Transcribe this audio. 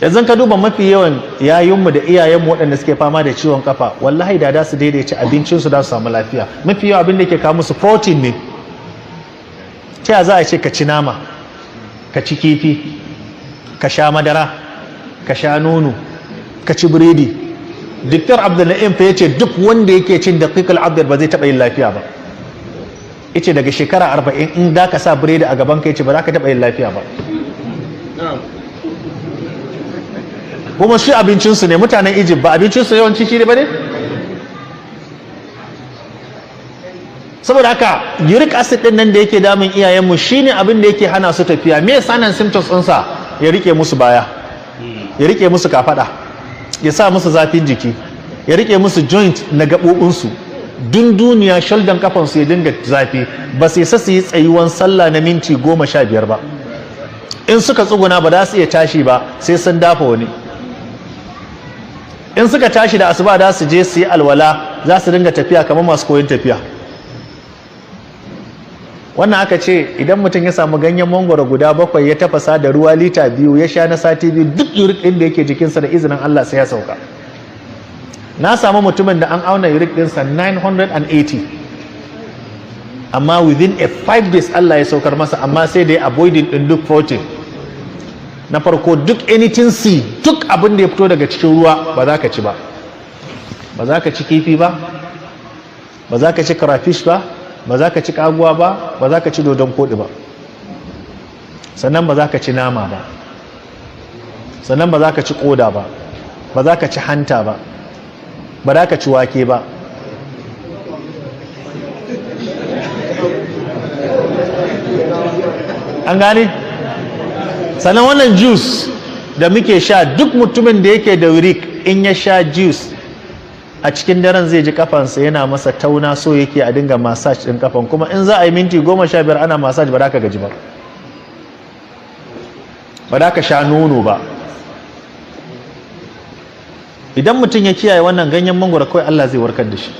yanzu ka duba mafi yawan yayinmu da iyayenmu waɗanda suke fama da ciwon kafa, wallahi da su daidaici abincinsu da su samu lafiya. Mafi yawan abin da ke kawo musu protein ne. Ta za a ce ka ci nama, ka ci kifi, ka sha madara, ka sha nono, ka ci biredi. Dr. Abdullahi fa yace duk wanda yake cin daqiqul abd ba zai taɓa yin lafiya ba. Yace daga shekara 40 in da ka sa biredi a gaban ka yace ba za ka taɓa yin lafiya ba. Kuma shi abincinsu ne, mutanen Egypt ba abincinsu yawanci shi ne ba ne? Saboda haka uric acid din nan da yake damun iyayenmu shine abin da yake hana su tafiya. Me sanan symptoms ɗinsa? Ya rike musu baya, ya rike musu kafada, ya sa musu zafin jiki, ya rike musu joint na gaɓoɓinsu. Duniya shaldan kafansu ya dinga zafi, ba sai su yi tsayuwan sallah na minti 15 ba. In suka tsuguna ba za su iya tashi ba sai sun dafa wani. In suka tashi da asuba da su je su yi alwala za su dinga tafiya kamar masu koyon tafiya. Wannan aka ce idan mutum ya samu ganyen mangoro guda 7 ya tafasa da ruwa lita 2 ya sha na sati 2 duk uric ɗin da yake jikinsa da izinin Allah sai ya sauka. Na samu mutumin da an auna uric ɗinsa 980 amma within a 5 days Allah ya saukar masa, amma sai da ya avoiding ɗin duk protein. Na farko duk anything sea, duk abin da ya fito daga cikin ruwa ba za ka ci ba. Ba za ka ci kifi ba, ba za ka ci crayfish ba, ba za ka ci kaguwa ba, ba za ka ci dodon koɗi ba. Sannan ba za ka ci nama ba, sannan ba za ka ci koda ba, ba za ka ci hanta ba, ba za ka ci wake ba. An gane? Sannan wannan juice da muke sha, duk mutumin da yake da uric in ya sha juice a cikin daren zai ji kafansa yana masa tauna, so yake a dinga massage din kafan, kuma in za a yi minti 15 ana massage ba za ka gaji ba. Ba za ka sha nono ba. Idan mutum ya kiyaye wannan ganyen mangoro kawai Allah zai warkar da shi.